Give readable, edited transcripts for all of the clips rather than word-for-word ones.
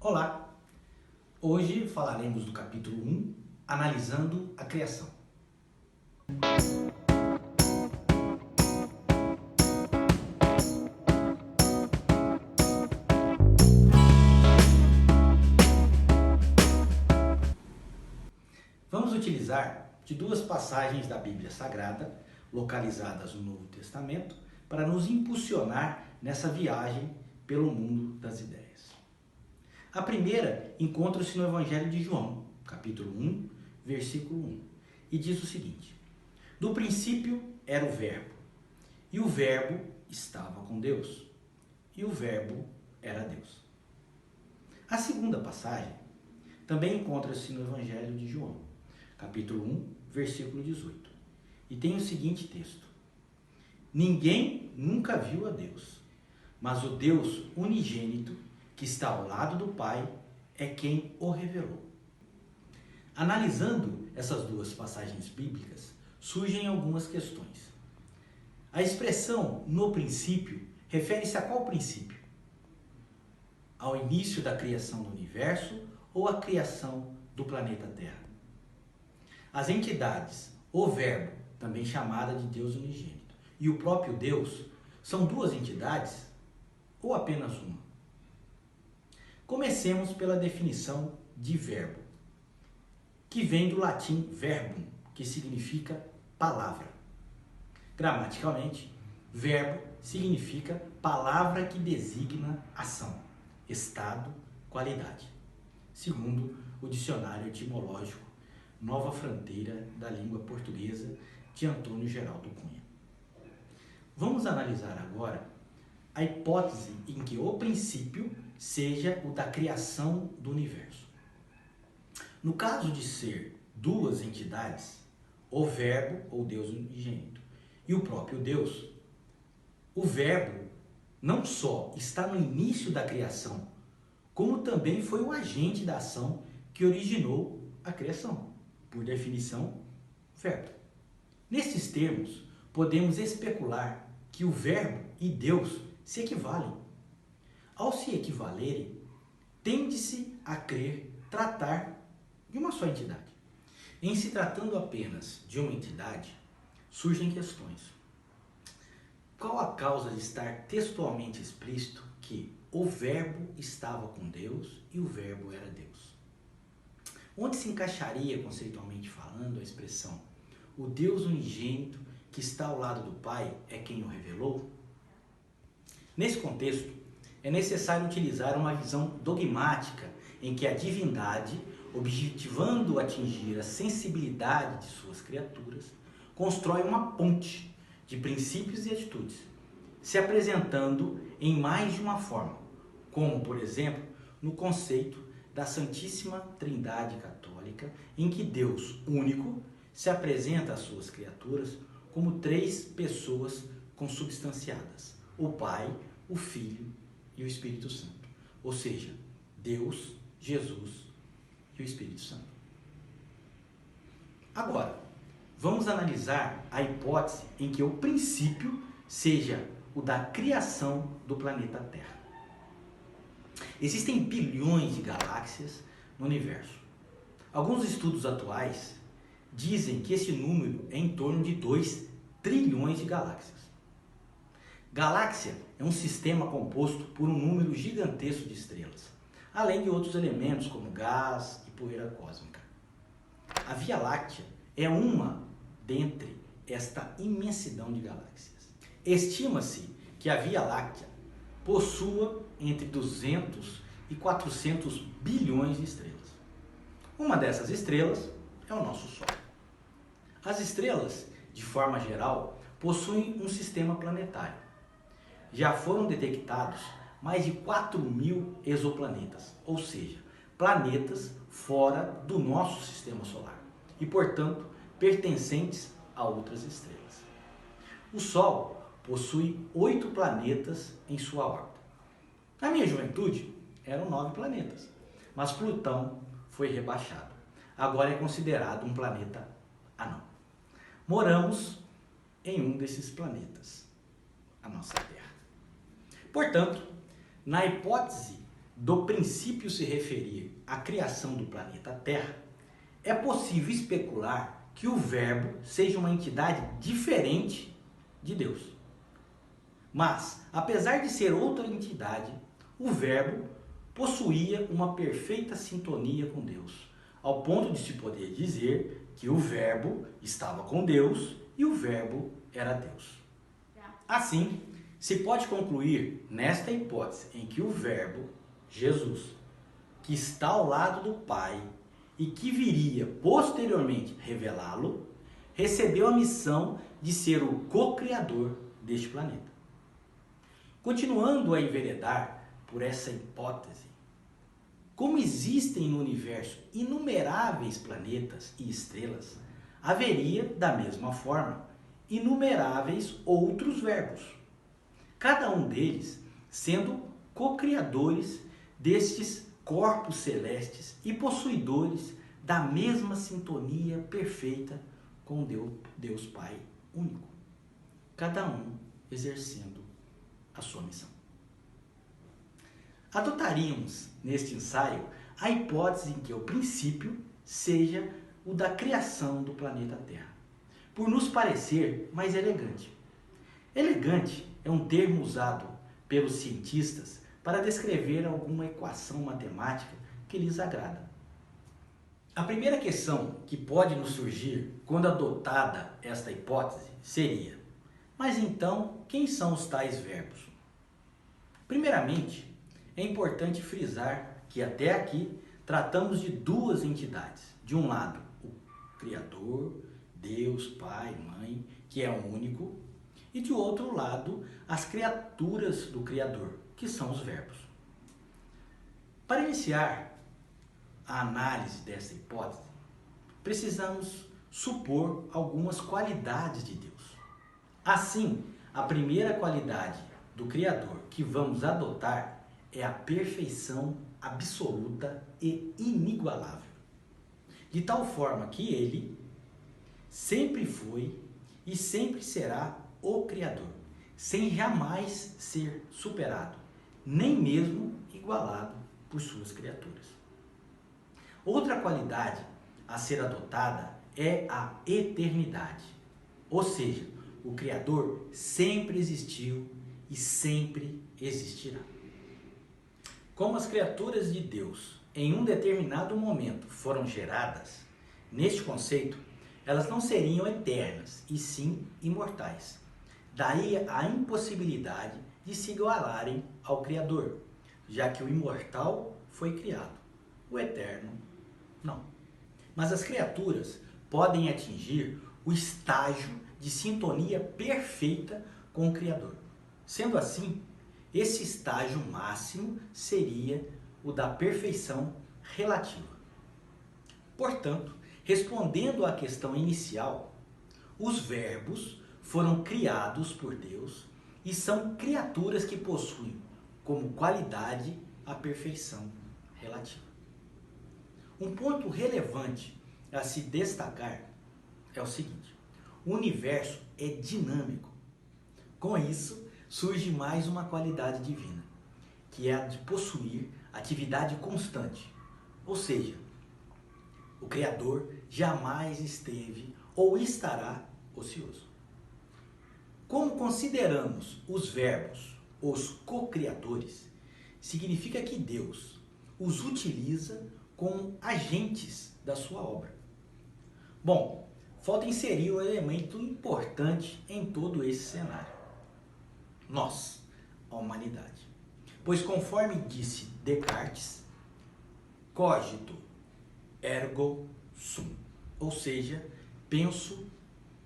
Olá! Hoje falaremos do capítulo 1, analisando a criação. Vamos utilizar de duas passagens da Bíblia Sagrada, localizadas no Novo Testamento, para nos impulsionar nessa viagem pelo mundo das ideias. A primeira encontra-se no Evangelho de João, capítulo 1, versículo 1, e diz o seguinte: Do princípio era o Verbo, e o Verbo estava com Deus, e o Verbo era Deus. A segunda passagem também encontra-se no Evangelho de João, capítulo 1, versículo 18, e tem o seguinte texto: Ninguém nunca viu a Deus, mas o Deus unigênito, que está ao lado do Pai, é quem o revelou. Analisando essas duas passagens bíblicas, surgem algumas questões. A expressão no princípio refere-se a qual princípio? Ao início da criação do universo ou à criação do planeta Terra? As entidades, o Verbo, também chamada de Deus unigênito, e o próprio Deus, são duas entidades ou apenas uma? Comecemos pela definição de verbo, que vem do latim verbum, que significa palavra. Gramaticalmente, verbo significa palavra que designa ação, estado, qualidade, segundo o dicionário etimológico Nova Fronteira da Língua Portuguesa de Antônio Geraldo Cunha. Vamos analisar agora a hipótese em que o princípio seja o da criação do universo. No caso de ser duas entidades, o Verbo ou Deus unigênito e o próprio Deus, o Verbo não só está no início da criação, como também foi o agente da ação que originou a criação. Por definição, Verbo. Nesses termos, podemos especular que o Verbo e Deus se equivalem. Ao se equivalerem, tende-se a crer tratar de uma só entidade. Em se tratando apenas de uma entidade, surgem questões. Qual a causa de estar textualmente explícito que o Verbo estava com Deus e o Verbo era Deus? Onde se encaixaria, conceitualmente falando, a expressão o Deus unigênito que está ao lado do Pai é quem o revelou? Nesse contexto, é necessário utilizar uma visão dogmática em que a divindade, objetivando atingir a sensibilidade de suas criaturas, constrói uma ponte de princípios e atitudes, se apresentando em mais de uma forma, como, por exemplo, no conceito da Santíssima Trindade Católica, em que Deus único se apresenta às suas criaturas como três pessoas consubstanciadas: o Pai, o Filho e o Espírito Santo. Ou seja, Deus, Jesus e o Espírito Santo. Agora, vamos analisar a hipótese em que o princípio seja o da criação do planeta Terra. Existem bilhões de galáxias no universo. Alguns estudos atuais dizem que esse número é em torno de 2 trilhões de galáxias. Galáxia é um sistema composto por um número gigantesco de estrelas, além de outros elementos como gás e poeira cósmica. A Via Láctea é uma dentre esta imensidão de galáxias. Estima-se que a Via Láctea possua entre 200 e 400 bilhões de estrelas. Uma dessas estrelas é o nosso Sol. As estrelas, de forma geral, possuem um sistema planetário. Já foram detectados mais de 4.000 exoplanetas, ou seja, planetas fora do nosso sistema solar e, portanto, pertencentes a outras estrelas. O Sol possui 8 planetas em sua órbita. Na minha juventude, eram 9 planetas, mas Plutão foi rebaixado. Agora é considerado um planeta anão. Moramos em um desses planetas, a nossa Terra. Portanto, na hipótese do princípio se referir à criação do planeta Terra, é possível especular que o Verbo seja uma entidade diferente de Deus. Mas, apesar de ser outra entidade, o Verbo possuía uma perfeita sintonia com Deus, ao ponto de se poder dizer que o Verbo estava com Deus e o Verbo era Deus. Assim, se pode concluir nesta hipótese em que o Verbo, Jesus, que está ao lado do Pai e que viria posteriormente revelá-lo, recebeu a missão de ser o co-criador deste planeta. Continuando a enveredar por essa hipótese, como existem no universo inumeráveis planetas e estrelas, haveria, da mesma forma, inumeráveis outros verbos, cada um deles sendo co-criadores destes corpos celestes e possuidores da mesma sintonia perfeita com Deus Pai único, cada um exercendo a sua missão. Adotaríamos neste ensaio a hipótese em que o princípio seja o da criação do planeta Terra, por nos parecer mais elegante. Elegante é um termo usado pelos cientistas para descrever alguma equação matemática que lhes agrada. A primeira questão que pode nos surgir quando adotada esta hipótese seria: mas então, quem são os tais verbos? Primeiramente, é importante frisar que até aqui tratamos de duas entidades. De um lado, o Criador, Deus, Pai, Mãe, que é único, e de outro lado, as criaturas do Criador, que são os verbos. Para iniciar a análise dessa hipótese, precisamos supor algumas qualidades de Deus. Assim, a primeira qualidade do Criador que vamos adotar é a perfeição absoluta e inigualável, de tal forma que ele sempre foi e sempre será o Criador, sem jamais ser superado, nem mesmo igualado por suas criaturas. Outra qualidade a ser adotada é a eternidade, ou seja, o Criador sempre existiu e sempre existirá. Como as criaturas de Deus em um determinado momento foram geradas, neste conceito, elas não seriam eternas, e sim imortais. Daí a impossibilidade de se igualarem ao Criador, já que o imortal foi criado, o eterno não. Mas as criaturas podem atingir o estágio de sintonia perfeita com o Criador. Sendo assim, esse estágio máximo seria o da perfeição relativa. Portanto, respondendo à questão inicial, os verbos foram criados por Deus e são criaturas que possuem como qualidade a perfeição relativa. Um ponto relevante a se destacar é o seguinte: o universo é dinâmico. Com isso, surge mais uma qualidade divina, que é a de possuir atividade constante. Ou seja, o Criador jamais esteve ou estará ocioso. Como consideramos os verbos, os co-criadores, significa que Deus os utiliza como agentes da sua obra. Bom, falta inserir um elemento importante em todo esse cenário: nós, a humanidade. Pois, conforme disse Descartes, cogito ergo sum, ou seja, penso,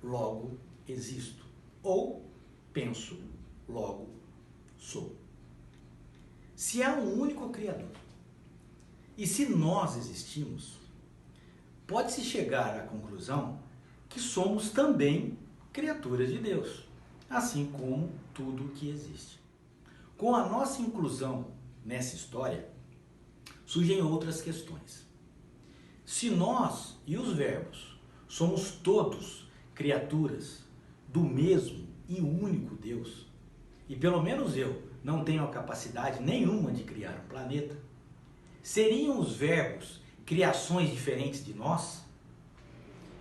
logo existo, ou penso, logo sou. Se há um único Criador, e se nós existimos, pode-se chegar à conclusão que somos também criaturas de Deus, assim como tudo o que existe. Com a nossa inclusão nessa história, surgem outras questões. Se nós e os verbos somos todos criaturas do mesmo e único Deus, e pelo menos eu não tenho a capacidade nenhuma de criar um planeta, seriam os verbos criações diferentes de nós?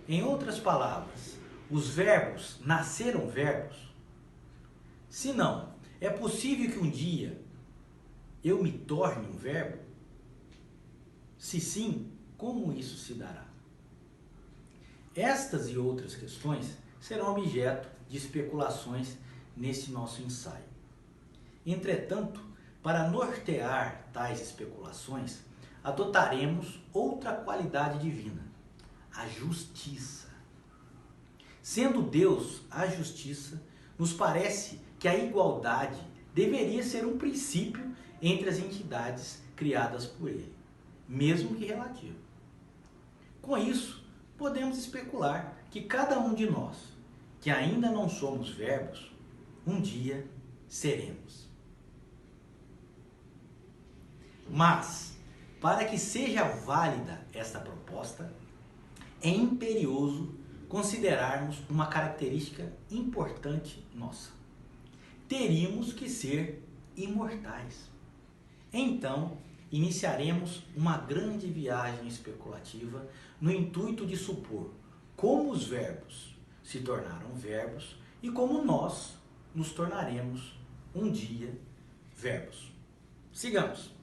Em outras palavras, os verbos nasceram verbos? Se não, é possível que um dia eu me torne um verbo? Se sim, como isso se dará? Estas e outras questões serão objeto de especulações nesse nosso ensaio. Entretanto, para nortear tais especulações, adotaremos outra qualidade divina, a justiça. Sendo Deus a justiça, nos parece que a igualdade deveria ser um princípio entre as entidades criadas por Ele, mesmo que relativo. Com isso, podemos especular que cada um de nós, que ainda não somos verbos, um dia seremos. Mas, para que seja válida esta proposta, é imperioso considerarmos uma característica importante nossa. Teríamos que ser imortais. Então, iniciaremos uma grande viagem especulativa no intuito de supor como os verbos se tornaram verbos e como nós nos tornaremos um dia verbos. Sigamos!